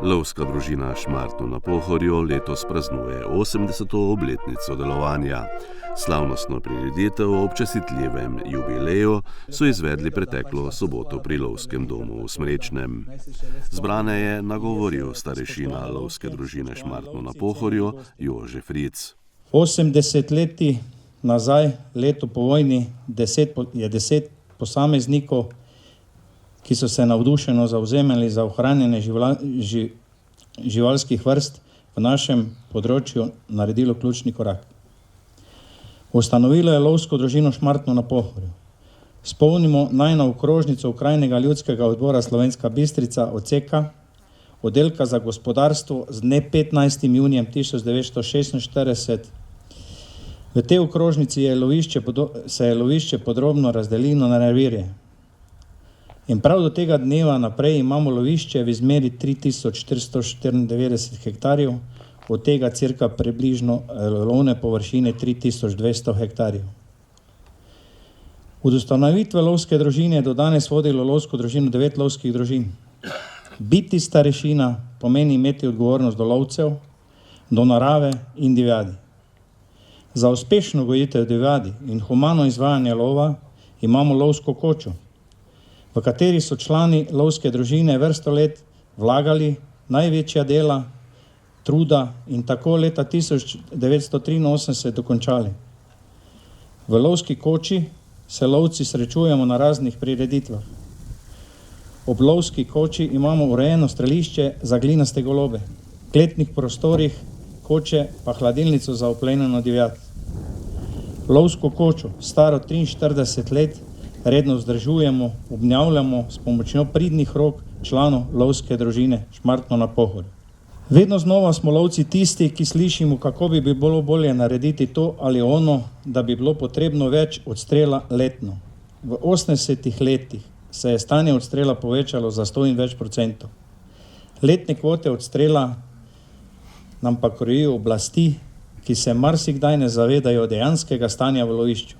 Lovska družina Šmartno na Pohorju letos praznuje 80. obletnico delovanja. Slavnostno prireditev ob častitljivem jubileju so izvedli preteklo soboto pri Lovskem domu v Smrečnem. Zbrane je nagovoril starešina Lovske družine Šmartno na Pohorju Jože Fric. 80 leti nazaj, leto po vojni, je 10 posameznikov, ki so se navdušeno zavzemali za ohranjanje živalskih vrst v našem področju naredilo ključni korak. Ustanovilo je Lovsko družino Šmartno na Pohorju. Spomnimo naj na okrožnico Okrajnega ljudskega odbora Slovenska Bistrica odseka, oddelka za gospodarstvo z dne 15. junijem 1946. V tej okrožnici se je lovišče podrobno razdelilo na revirje. In prav do tega dneva naprej imamo lovišče v izmeri 3494 hektarjev, od tega cirka približno lovne površine 3200 hektarjev. Od ustanovitve lovske družine do danes vodilo lovsko družino 9 lovskih družin. Biti starešina pomeni imeti odgovornost do lovcev, do narave in divjadi. Za uspešno gojitev divjadi in humano izvajanje lova imamo lovsko kočo, v kateri so člani lovske družine vrsto let vlagali največja dela, truda in tako leta 1983 dokončali. V lovski koči se lovci srečujemo na raznih prireditvah. Ob lovski koči imamo urejeno strelišče za glinaste golobe, v kletnih prostorih koče pa hladilnico za oplenjeno divjad. Lovsko kočo, staro 43 let, redno vzdržujemo, obnavljamo s pomočjo pridnih rok članov lovske družine Šmartno na Pohorju. Vedno znova smo lovci tisti, ki slišimo, kako bi bilo bolje narediti to ali ono, da bi bilo potrebno več odstrela letno. V 80 letih se je stanje odstrela povečalo za 100 in več %. Letne kvote odstrela nam pa krojijo oblasti, ki se marsikdaj ne zavedajo dejanskega stanja v lovišču.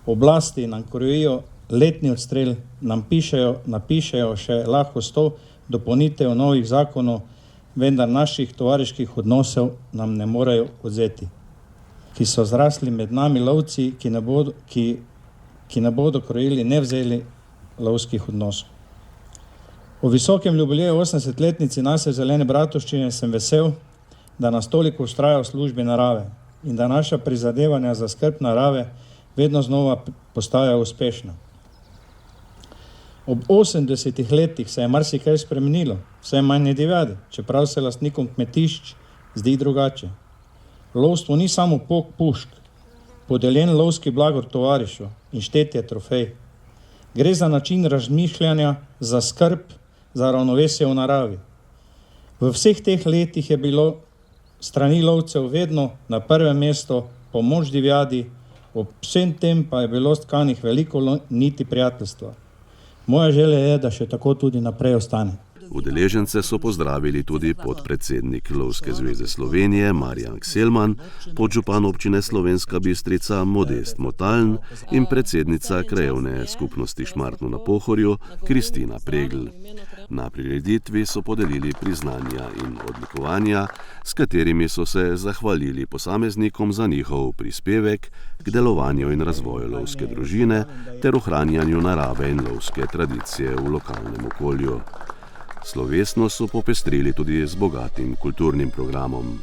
Oblasti nam krojijo letni odstrel, napišejo še lahko 100 dopolnitev novih zakonov, vendar naših tovariških odnosov nam ne morejo odvzeti, ki so zrasli med nami lovci, ki ne bodo krojili, ne vzeli lovskih odnosov. O visokem jubileju 80-letnici naše zelene bratovščine sem vesel, da nas toliko vztraja v službi narave in da naša prizadevanja za skrb narave vedno znova postajajo uspešna. Ob 80 letih se je marsikaj spremenilo, vse manj divjadi, čeprav se lastnikom kmetišč zdi drugače. Lovstvo ni samo pok pušk, podeljen lovski blagor tovarišu in štetje trofej. Gre za način razmišljanja, za skrb, za ravnovesje v naravi. V vseh teh letih je bilo strani lovcev vedno na prvem mestu pomoč divjadi, ob vsem tem pa je bilo tkanih veliko niti prijateljstva. Moja želja je, da še tako tudi naprej ostane. Udeležence so pozdravili tudi podpredsednik Lovske zveze Slovenije Marjan Kselman, podžupan občine Slovenska Bistrica Modest Motaln in predsednica krajevne skupnosti Šmartno na Pohorju Kristina Pregl. Na prireditvi so podelili priznanja in odlikovanja, s katerimi so se zahvalili posameznikom za njihov prispevek k delovanju in razvoju lovske družine ter ohranjanju narave in lovske tradicije v lokalnem okolju. Slovesno so popestrili tudi z bogatim kulturnim programom.